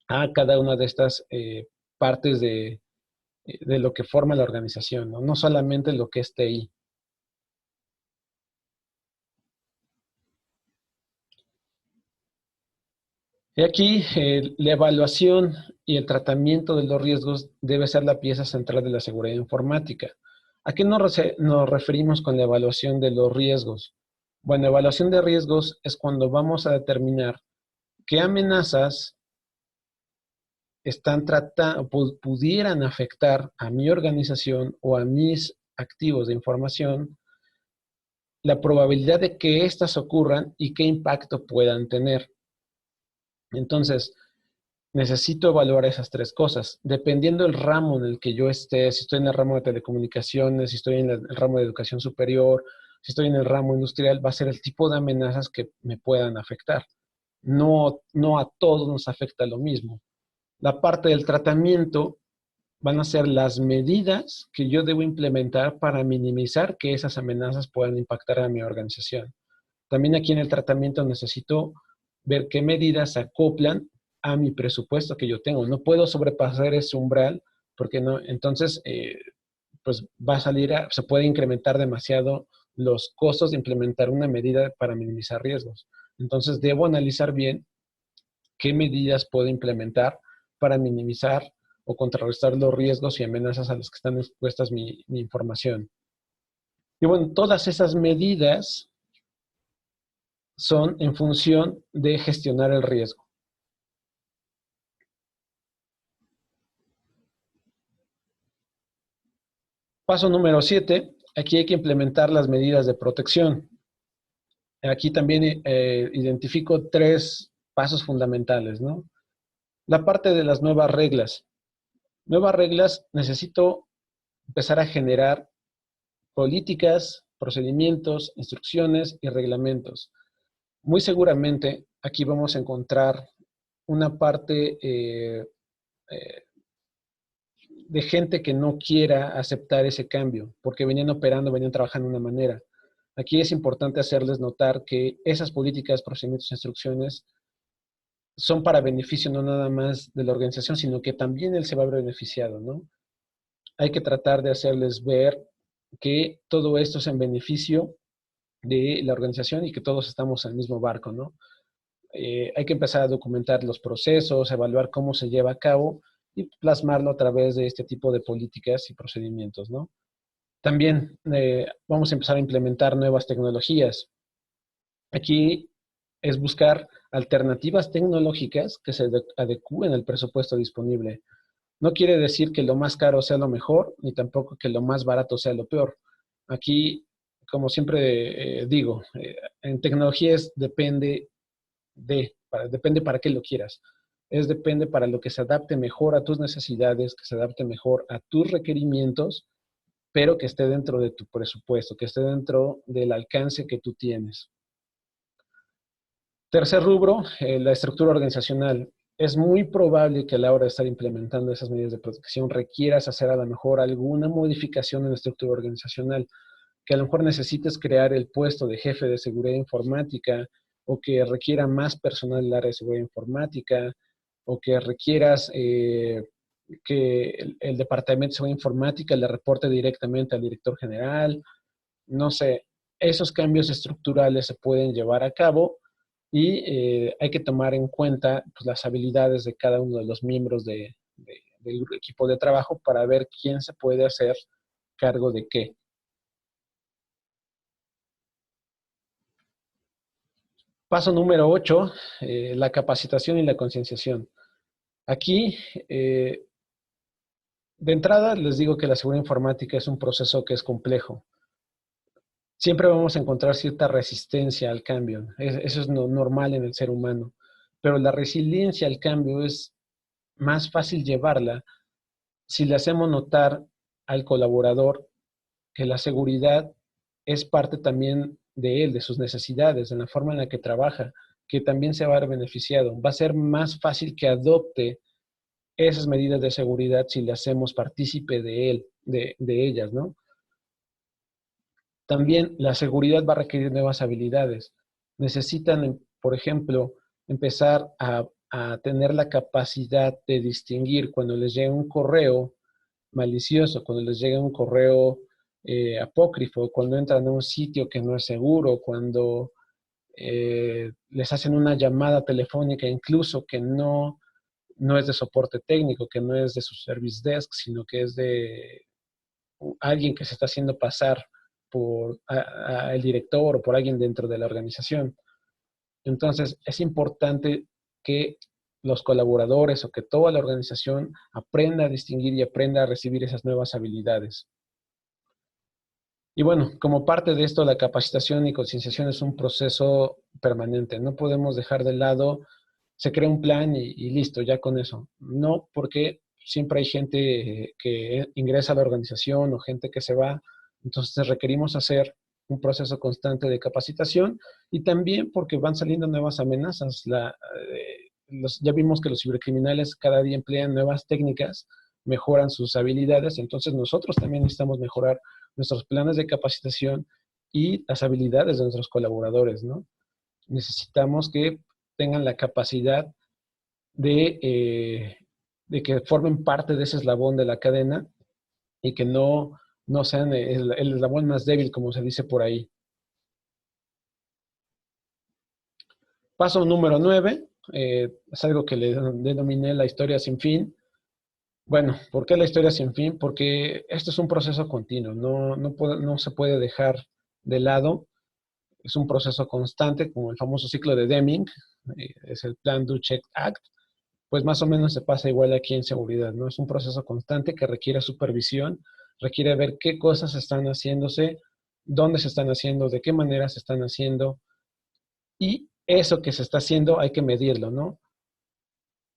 a cada una de estas partes de lo que forma la organización, ¿no? No solamente lo que es TI. Y aquí la evaluación y el tratamiento de los riesgos debe ser la pieza central de la seguridad informática. ¿A qué nos referimos con la evaluación de los riesgos? Bueno, evaluación de riesgos es cuando vamos a determinar qué amenazas pudieran afectar a mi organización o a mis activos de información, la probabilidad de que éstas ocurran y qué impacto puedan tener. Entonces, necesito evaluar esas tres cosas. Dependiendo del ramo en el que yo esté, si estoy en el ramo de telecomunicaciones, si estoy en el ramo de educación superior, si estoy en el ramo industrial, va a ser el tipo de amenazas que me puedan afectar. No a todos nos afecta lo mismo. La parte del tratamiento van a ser las medidas que yo debo implementar para minimizar que esas amenazas puedan impactar a mi organización. También aquí en el tratamiento necesito ver qué medidas se acoplan a mi presupuesto que yo tengo. No puedo sobrepasar ese umbral porque no, entonces pues va a se puede incrementar demasiado los costos de implementar una medida para minimizar riesgos. Entonces debo analizar bien qué medidas puedo implementar para minimizar o contrarrestar los riesgos y amenazas a los que están expuestas mi información. Y bueno, todas esas medidas son en función de gestionar el riesgo. Paso número 7, aquí hay que implementar las medidas de protección. Aquí también identifico 3 pasos fundamentales, ¿no? La parte de las nuevas reglas. Nuevas reglas, necesito empezar a generar políticas, procedimientos, instrucciones y reglamentos. Muy seguramente aquí vamos a encontrar una parte de gente que no quiera aceptar ese cambio, porque venían operando, venían trabajando de una manera. Aquí es importante hacerles notar que esas políticas, procedimientos e instrucciones son para beneficio no nada más de la organización, sino que también él se va a ver beneficiado, ¿no? Hay que tratar de hacerles ver que todo esto es en beneficio de la organización y que todos estamos en el mismo barco, ¿no? Hay que empezar a documentar los procesos, evaluar cómo se lleva a cabo y plasmarlo a través de este tipo de políticas y procedimientos, ¿no? También vamos a empezar a implementar nuevas tecnologías. Aquí es buscar alternativas tecnológicas que se adecúen al presupuesto disponible. No quiere decir que lo más caro sea lo mejor, ni tampoco que lo más barato sea lo peor. Aquí, como siempre digo, en tecnologías depende para qué lo quieras. Depende para lo que se adapte mejor a tus necesidades, que se adapte mejor a tus requerimientos, pero que esté dentro de tu presupuesto, que esté dentro del alcance que tú tienes. Tercer rubro, la estructura organizacional. Es muy probable que a la hora de estar implementando esas medidas de protección requieras hacer a lo mejor alguna modificación en la estructura organizacional, que a lo mejor necesites crear el puesto de jefe de seguridad informática o que requiera más personal del área de seguridad informática o que requieras que el departamento de seguridad informática le reporte directamente al director general. No sé, esos cambios estructurales se pueden llevar a cabo y hay que tomar en cuenta pues, las habilidades de cada uno de los miembros del equipo de trabajo para ver quién se puede hacer cargo de qué. Paso número 8, la capacitación y la concienciación. Aquí, de entrada, les digo que la seguridad informática es un proceso que es complejo. Siempre vamos a encontrar cierta resistencia al cambio. Eso es normal en el ser humano. Pero la resiliencia al cambio es más fácil llevarla si le hacemos notar al colaborador que la seguridad es parte también de él, de sus necesidades, de la forma en la que trabaja, que también se va a ver beneficiado. Va a ser más fácil que adopte esas medidas de seguridad si le hacemos partícipe de él, de ellas, ¿no? También la seguridad va a requerir nuevas habilidades. Necesitan, por ejemplo, empezar a tener la capacidad de distinguir cuando les llega un correo malicioso, cuando les llega un correo apócrifo, cuando entran a un sitio que no es seguro, cuando les hacen una llamada telefónica incluso que no es de soporte técnico, que no es de su service desk, sino que es de alguien que se está haciendo pasar por el director o por alguien dentro de la organización. Entonces, es importante que los colaboradores o que toda la organización aprenda a distinguir y aprenda a recibir esas nuevas habilidades. Y bueno, como parte de esto, la capacitación y concienciación es un proceso permanente. No podemos dejar de lado, se crea un plan y listo, ya con eso. No, porque siempre hay gente que ingresa a la organización o gente que se va. Entonces requerimos hacer un proceso constante de capacitación y también porque van saliendo nuevas amenazas. Ya vimos que los cibercriminales cada día emplean nuevas técnicas, mejoran sus habilidades, entonces nosotros también necesitamos mejorar nuestros planes de capacitación y las habilidades de nuestros colaboradores, ¿no? Necesitamos que tengan la capacidad de que formen parte de ese eslabón de la cadena y que no sean el eslabón más débil, como se dice por ahí. Paso número 9, es algo que le denominé la historia sin fin. Bueno, ¿por qué la historia sin fin? Porque esto es un proceso continuo, no se puede dejar de lado. Es un proceso constante, como el famoso ciclo de Deming, es el Plan, Do, Check, Act. Pues más o menos se pasa igual aquí en seguridad, ¿no? Es un proceso constante que requiere supervisión, requiere ver qué cosas están haciéndose, dónde se están haciendo, de qué manera se están haciendo, y eso que se está haciendo hay que medirlo, ¿no?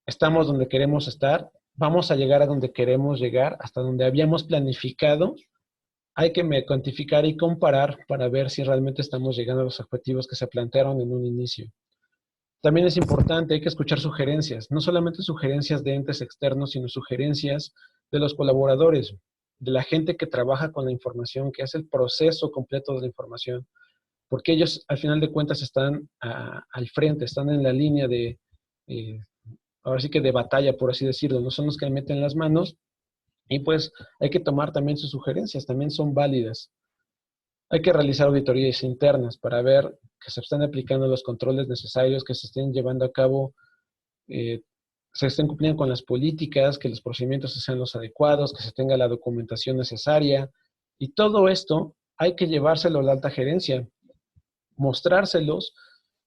Estamos donde queremos estar, vamos a llegar a donde queremos llegar, hasta donde habíamos planificado. Hay que cuantificar y comparar para ver si realmente estamos llegando a los objetivos que se plantearon en un inicio. También es importante, hay que escuchar sugerencias, no solamente sugerencias de entes externos, sino sugerencias de los colaboradores, de la gente que trabaja con la información, que hace el proceso completo de la información, porque ellos al final de cuentas están al frente, están en la línea eh, ahora sí que de batalla, por así decirlo, no son los que meten las manos y pues hay que tomar también sus sugerencias, también son válidas. Hay que realizar auditorías internas para ver que se están aplicando los controles necesarios, que se estén llevando a cabo, eh, se estén cumpliendo con las políticas, que los procedimientos sean los adecuados, que se tenga la documentación necesaria. Y todo esto hay que llevárselo a la alta gerencia, mostrárselos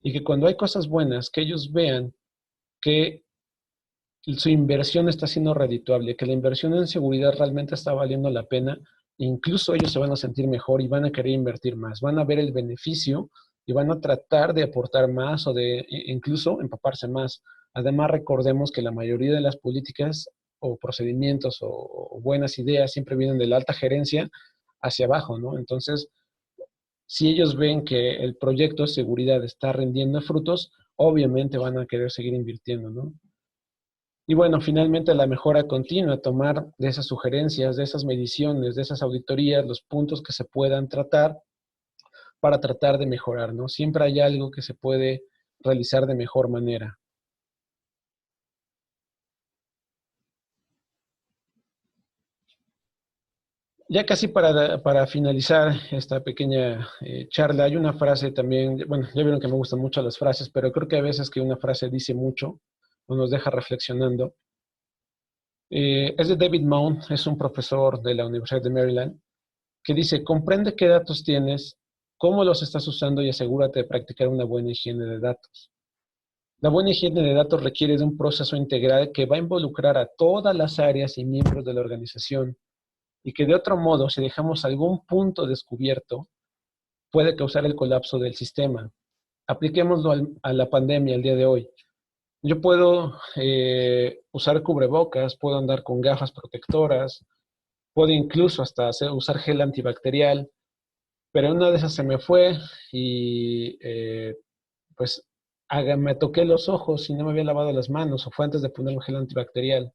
y que cuando hay cosas buenas, que ellos vean que su inversión está siendo redituable, que la inversión en seguridad realmente está valiendo la pena, incluso ellos se van a sentir mejor y van a querer invertir más, van a ver el beneficio y van a tratar de aportar más o de incluso empaparse más. Además, recordemos que la mayoría de las políticas o procedimientos o buenas ideas siempre vienen de la alta gerencia hacia abajo, ¿no? Entonces, si ellos ven que el proyecto de seguridad está rindiendo frutos, obviamente van a querer seguir invirtiendo, ¿no? Y bueno, finalmente la mejora continua, tomar de esas sugerencias, de esas mediciones, de esas auditorías, los puntos que se puedan tratar para tratar de mejorar, ¿no? Siempre hay algo que se puede realizar de mejor manera. Ya casi para finalizar esta pequeña charla, hay una frase también, bueno, ya vieron que me gustan mucho las frases, pero creo que a veces que una frase dice mucho o nos deja reflexionando. Es de David Mount, es un profesor de la Universidad de Maryland, que dice, comprende qué datos tienes, cómo los estás usando y asegúrate de practicar una buena higiene de datos. La buena higiene de datos requiere de un proceso integral que va a involucrar a todas las áreas y miembros de la organización y que de otro modo, si dejamos algún punto descubierto, puede causar el colapso del sistema. Apliquémoslo a la pandemia el día de hoy. Yo puedo usar cubrebocas, puedo andar con gafas protectoras, puedo incluso hasta usar gel antibacterial, pero una de esas se me fue y pues me toqué los ojos y no me había lavado las manos o fue antes de poner un gel antibacterial.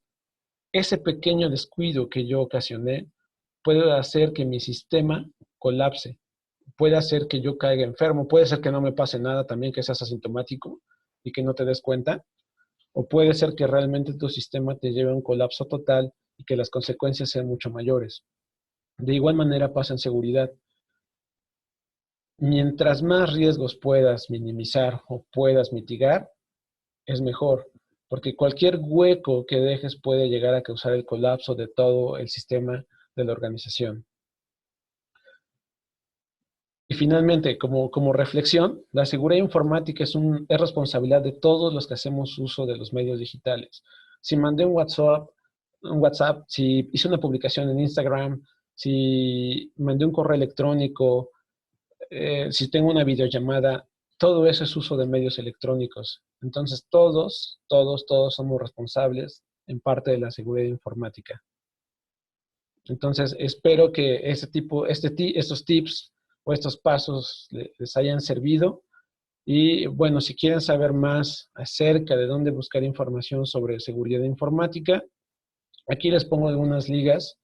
Ese pequeño descuido que yo ocasioné puede hacer que mi sistema colapse, puede hacer que yo caiga enfermo, puede ser que no me pase nada también, que seas asintomático y que no te des cuenta, o puede ser que realmente tu sistema te lleve a un colapso total y que las consecuencias sean mucho mayores. De igual manera pasa en seguridad. Mientras más riesgos puedas minimizar o puedas mitigar, es mejor, porque cualquier hueco que dejes puede llegar a causar el colapso de todo el sistema de la organización. Y finalmente, como reflexión, la seguridad informática es responsabilidad de todos los que hacemos uso de los medios digitales. Si mandé un WhatsApp, si hice una publicación en Instagram, si mandé un correo electrónico, si tengo una videollamada, todo eso es uso de medios electrónicos. Entonces, todos somos responsables en parte de la seguridad informática. Entonces, espero que estos tips o estos pasos les hayan servido. Y bueno, si quieren saber más acerca de dónde buscar información sobre seguridad informática, aquí les pongo algunas ligas.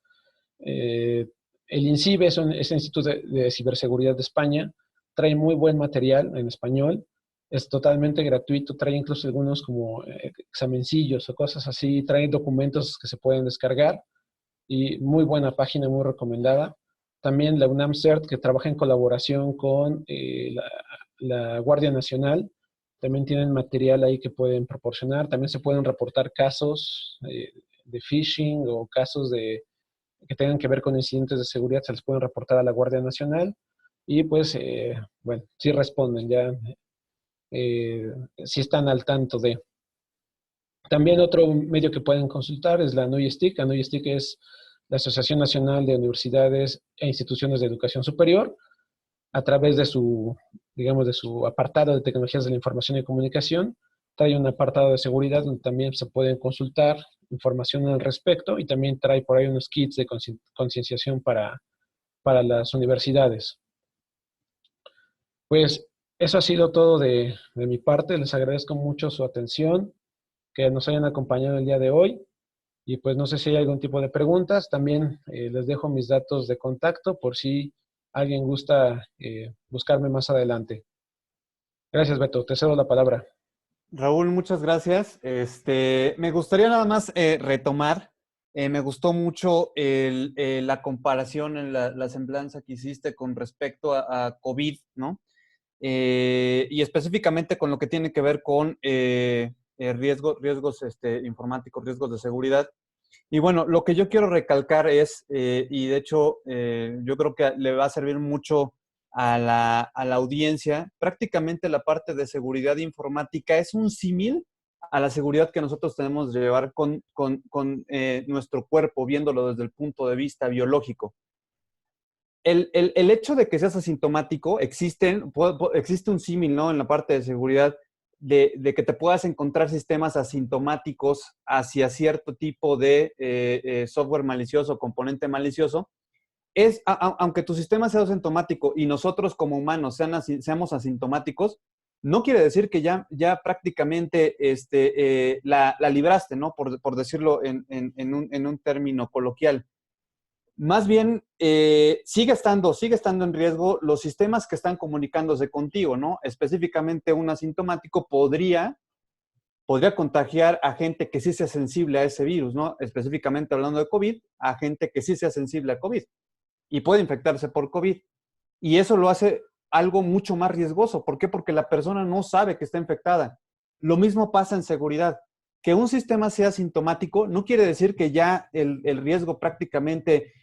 El INCIBE es el Instituto de Ciberseguridad de España, trae muy buen material en español, es totalmente gratuito, trae incluso algunos como examencillos o cosas así, trae documentos que se pueden descargar y muy buena página, muy recomendada. También la UNAM CERT, que trabaja en colaboración con la Guardia Nacional, también tienen material ahí que pueden proporcionar. También se pueden reportar casos de phishing o casos que tengan que ver con incidentes de seguridad, se les pueden reportar a la Guardia Nacional y pues, bueno, sí responden ya, sí están al tanto de. También otro medio que pueden consultar es la NUYSTIC. La NUYSTIC es la Asociación Nacional de Universidades e Instituciones de Educación Superior, a través de digamos, de su apartado de tecnologías de la información y comunicación, trae un apartado de seguridad donde también se pueden consultar información al respecto y también trae por ahí unos kits de concienciación para las universidades. Pues eso ha sido todo de mi parte. Les agradezco mucho su atención, que nos hayan acompañado el día de hoy. Y pues no sé si hay algún tipo de preguntas. También les dejo mis datos de contacto por si alguien gusta buscarme más adelante. Gracias, Beto. Te cedo la palabra. Raúl, muchas gracias. Me gustaría nada más retomar Me gustó mucho la comparación en la semblanza que hiciste con respecto a COVID, ¿no? Y específicamente con lo que tiene que ver con riesgos informáticos, riesgos de seguridad. Y bueno, lo que yo quiero recalcar es, y de hecho yo creo que le va a servir mucho a la audiencia, prácticamente la parte de seguridad informática es un símil a la seguridad que nosotros tenemos de llevar con nuestro cuerpo, viéndolo desde el punto de vista biológico. El hecho de que seas asintomático, existe un símil, ¿no? En la parte de seguridad, de que te puedas encontrar sistemas asintomáticos hacia cierto tipo de software malicioso, componente malicioso. Aunque tu sistema sea asintomático y nosotros como humanos seamos asintomáticos, no quiere decir que ya prácticamente la libraste, ¿no? Por decirlo en un término coloquial. Más bien, sigue estando en riesgo los sistemas que están comunicándose contigo, ¿no? Específicamente un asintomático podría contagiar a gente que sí sea sensible a ese virus, ¿no? Específicamente hablando de COVID, a gente que sí sea sensible a COVID y puede infectarse por COVID. Y eso lo hace algo mucho más riesgoso. ¿Por qué? Porque la persona no sabe que está infectada. Lo mismo pasa en seguridad. Que un sistema sea sintomático no quiere decir que ya el riesgo prácticamente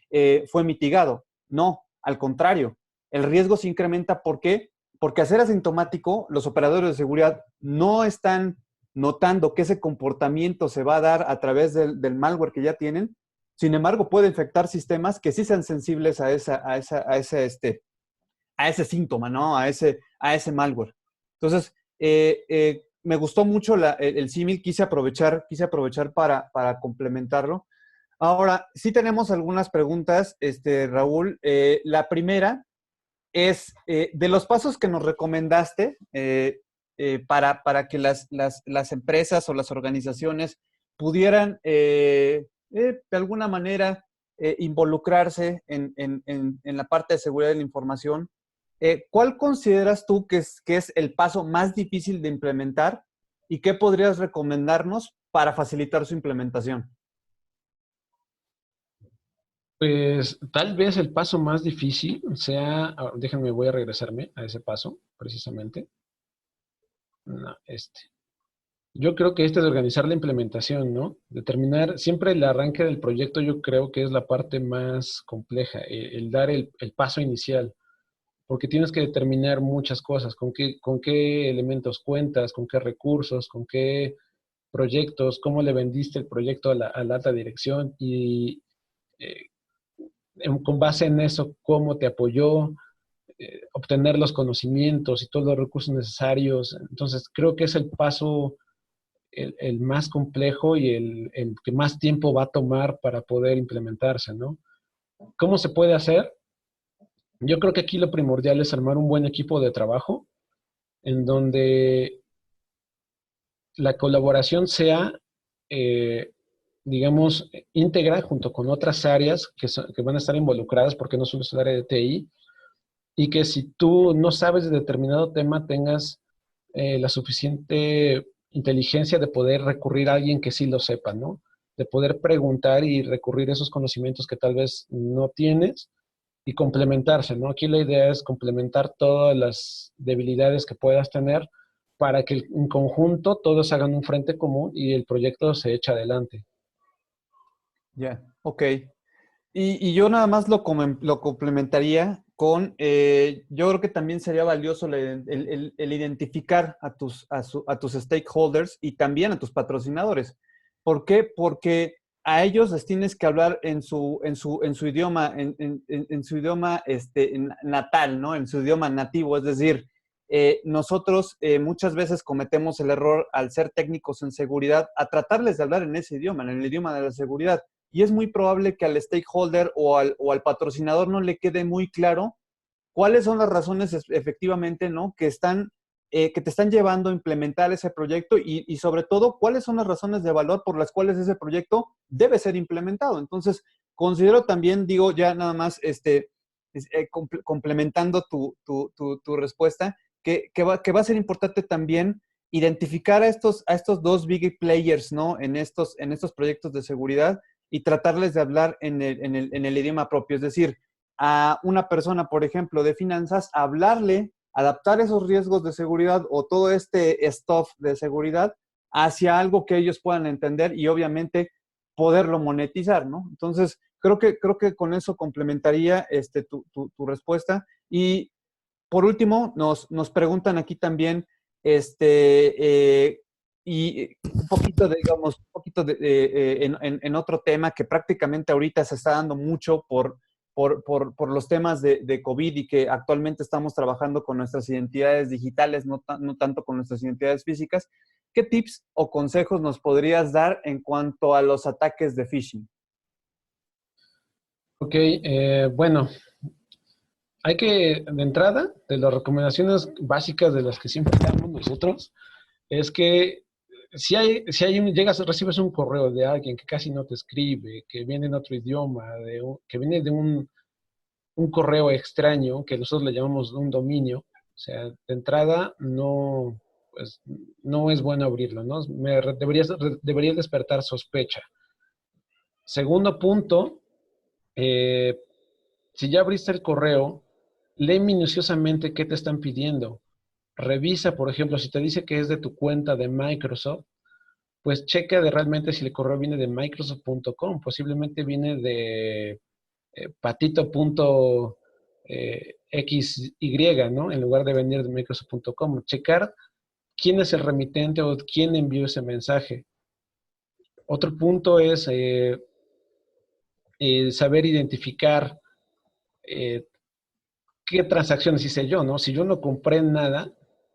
fue mitigado. No, al contrario. El riesgo se incrementa. ¿Por qué? Porque al ser asintomático, los operadores de seguridad no están notando que ese comportamiento se va a dar a través del malware que ya tienen. Sin embargo, puede infectar sistemas que sí sean sensibles a ese síntoma, ¿no? A ese malware. Entonces, me gustó mucho el símil, quise aprovechar para complementarlo. Ahora, sí tenemos algunas preguntas, Raúl. La primera es, de los pasos que nos recomendaste para que las empresas o las organizaciones pudieran, de alguna manera, involucrarse en la parte de seguridad de la información, ¿cuál consideras tú que es el paso más difícil de implementar y qué podrías recomendarnos para facilitar su implementación? Pues tal vez el paso más difícil sea, déjenme, voy a regresarme a ese paso, precisamente. No, este. Yo creo que este es organizar la implementación, ¿no? Determinar, siempre el arranque del proyecto yo creo que es la parte más compleja, el dar el paso inicial, porque tienes que determinar muchas cosas, con qué elementos cuentas, con qué recursos, con qué proyectos, cómo le vendiste el proyecto a la alta dirección y eh, con base en eso, cómo te apoyó, obtener los conocimientos y todos los recursos necesarios. Entonces, creo que es el paso el más complejo y el que más tiempo va a tomar para poder implementarse, ¿no? ¿Cómo se puede hacer? Yo creo que aquí lo primordial es armar un buen equipo de trabajo en donde la colaboración sea, eh, digamos, íntegra junto con otras áreas que van a estar involucradas, porque no solo es el área de TI, y que si tú no sabes de determinado tema, tengas la suficiente inteligencia de poder recurrir a alguien que sí lo sepa, ¿no? De poder preguntar y recurrir a esos conocimientos que tal vez no tienes y complementarse, ¿no? Aquí la idea es complementar todas las debilidades que puedas tener para que en conjunto todos hagan un frente común y el proyecto se eche adelante. Ya, ok. Y yo nada más lo complementaría con, yo creo que también sería valioso el identificar a tus stakeholders y también a tus patrocinadores. ¿Por qué? Porque a ellos les tienes que hablar en su idioma, en su idioma natal, ¿no? En su idioma nativo. Es decir, nosotros muchas veces cometemos el error al ser técnicos en seguridad a tratarles de hablar en ese idioma, en el idioma de la seguridad. Y es muy probable que al stakeholder o al patrocinador no le quede muy claro cuáles son las razones efectivamente, ¿no? Que te están llevando a implementar ese proyecto y sobre todo cuáles son las razones de valor por las cuales ese proyecto debe ser implementado. Entonces, considero también, digo, ya nada más complementando tu respuesta, que va a ser importante también identificar a estos dos big players, ¿no? En estos proyectos de seguridad y tratarles de hablar en el idioma propio. Es decir, a una persona, por ejemplo, de finanzas, hablarle, adaptar esos riesgos de seguridad o todo este stuff de seguridad hacia algo que ellos puedan entender y obviamente poderlo monetizar, ¿no? Entonces, creo que con eso complementaría tu respuesta. Y por último, nos preguntan aquí también, y un poquito, digamos, un poquito en otro tema que prácticamente ahorita se está dando mucho por los temas de COVID y que actualmente estamos trabajando con nuestras identidades digitales, no tanto con nuestras identidades físicas. ¿Qué tips o consejos nos podrías dar en cuanto a los ataques de phishing? Ok, bueno, hay que, de entrada, de las recomendaciones básicas de las que siempre damos nosotros, es que recibes un correo de alguien que casi no te escribe, que viene en otro idioma, que viene de un correo extraño, que nosotros le llamamos un dominio, o sea, de entrada no, pues, no es bueno abrirlo, ¿no? Deberías despertar sospecha. Segundo punto, eh, si ya abriste el correo, lee minuciosamente qué te están pidiendo. Revisa, por ejemplo, si te dice que es de tu cuenta de Microsoft, pues checa de realmente si el correo viene de Microsoft.com, posiblemente viene de patito.xy, ¿no? En lugar de venir de Microsoft.com. Checar quién es el remitente o quién envió ese mensaje. Otro punto es saber identificar eh, qué transacciones hice yo, ¿no? Si yo no compré nada,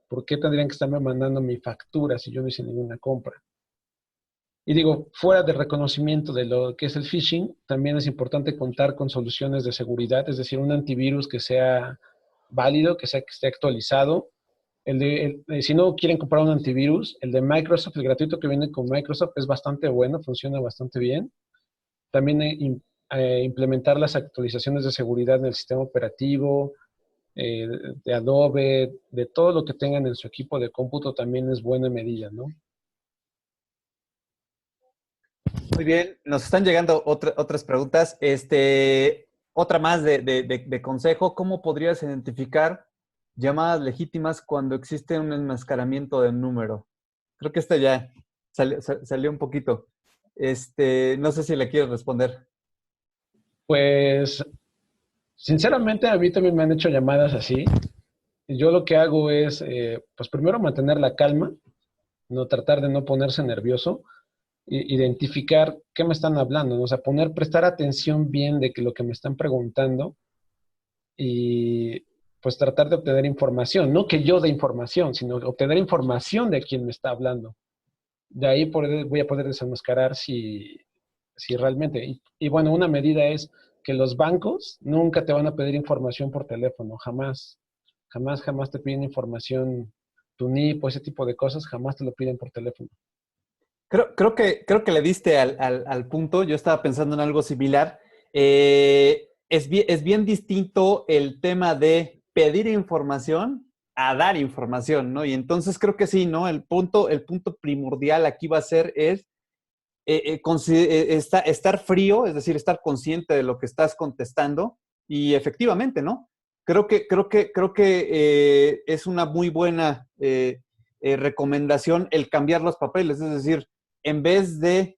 ¿por qué tendrían que estarme mandando mi factura si yo no hice ninguna compra? Y digo, fuera del reconocimiento de lo que es el phishing, también es importante contar con soluciones de seguridad, es decir, un antivirus que sea válido, que esté actualizado. Si no quieren comprar un antivirus, el de Microsoft, el gratuito que viene con Microsoft, es bastante bueno, funciona bastante bien. También implementar las actualizaciones de seguridad en el sistema operativo, eh, de Adobe, de todo lo que tengan en su equipo de cómputo también es buena medida, ¿no? Muy bien, nos están llegando otras preguntas. Otra más de consejo, ¿cómo podrías identificar llamadas legítimas cuando existe un enmascaramiento de número? Creo que esta ya salió un poquito. No sé si le quieres responder. Pues, sinceramente, a mí también me han hecho llamadas así. Yo lo que hago es, pues primero mantener la calma, no tratar de no ponerse nervioso, identificar qué me están hablando, ¿no? O sea, prestar atención bien de que lo que me están preguntando y pues tratar de obtener información, no que yo dé información, sino obtener información de quien me está hablando. De ahí voy a poder desenmascarar si realmente, y bueno, una medida es que los bancos nunca te van a pedir información por teléfono, jamás, jamás, jamás te piden información, tu NIP o ese tipo de cosas, jamás te lo piden por teléfono. Creo que le diste al punto. Yo estaba pensando en algo similar. Es bien distinto el tema de pedir información a dar información, ¿no? Y entonces creo que sí, ¿no? El punto primordial aquí va a ser estar frío, es decir, estar consciente de lo que estás contestando y efectivamente, ¿no? Creo que es una muy buena recomendación el cambiar los papeles, es decir, en vez de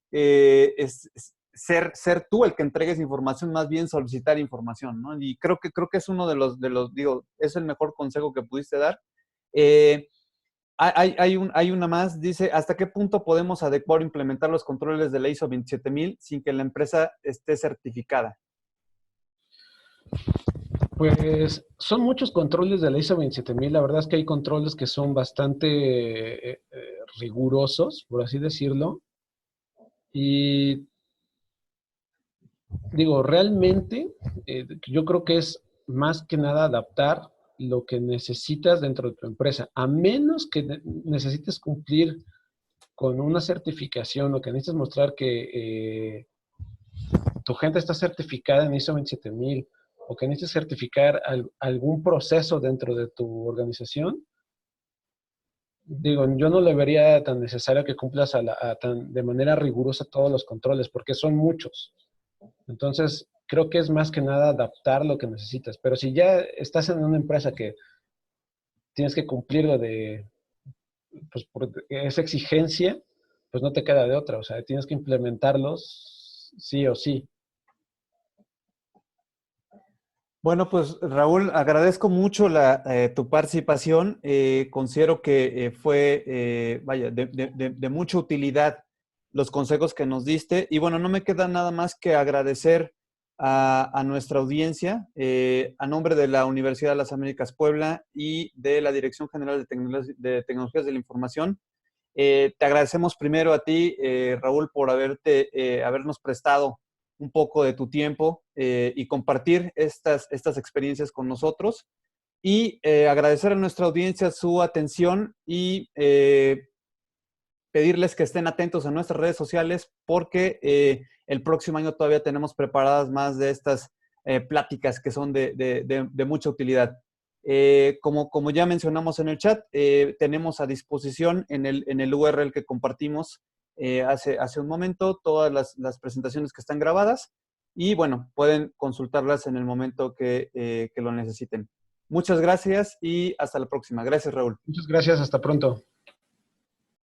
ser tú el que entregues información, más bien solicitar información, ¿no? Y creo que es uno digo, es el mejor consejo que pudiste dar. Eh, hay una más, dice, ¿hasta qué punto podemos adecuar o implementar los controles de la ISO 27000 sin que la empresa esté certificada? Pues son muchos controles de la ISO 27000. La verdad es que hay controles que son bastante rigurosos, por así decirlo. Y digo, realmente yo creo que es más que nada adaptar lo que necesitas dentro de tu empresa, a menos que necesites cumplir con una certificación o que necesites mostrar que tu gente está certificada en ISO 27000 o que necesites certificar algún proceso dentro de tu organización. Digo, yo no le vería tan necesario que cumplas de manera rigurosa todos los controles, porque son muchos. Entonces, creo que es más que nada adaptar lo que necesitas. Pero si ya estás en una empresa que tienes que cumplir pues por esa exigencia, pues no te queda de otra. O sea, tienes que implementarlos sí o sí. Bueno, pues Raúl, agradezco mucho tu participación. Considero que fue, vaya, de mucha utilidad los consejos que nos diste. Y bueno, no me queda nada más que agradecer a nuestra audiencia a nombre de la Universidad de las Américas Puebla y de la Dirección General de Tecnologías de la Información. Te agradecemos primero a ti, Raúl, por habernos prestado un poco de tu tiempo y compartir estas experiencias con nosotros. Y agradecer a nuestra audiencia su atención y pedirles que estén atentos a nuestras redes sociales porque el próximo año todavía tenemos preparadas más de estas pláticas que son de mucha utilidad. Como ya mencionamos en el chat, tenemos a disposición en el URL que compartimos hace un momento todas las presentaciones que están grabadas y bueno, pueden consultarlas en el momento que lo necesiten. Muchas gracias y hasta la próxima. Gracias, Raúl. Muchas gracias, hasta pronto.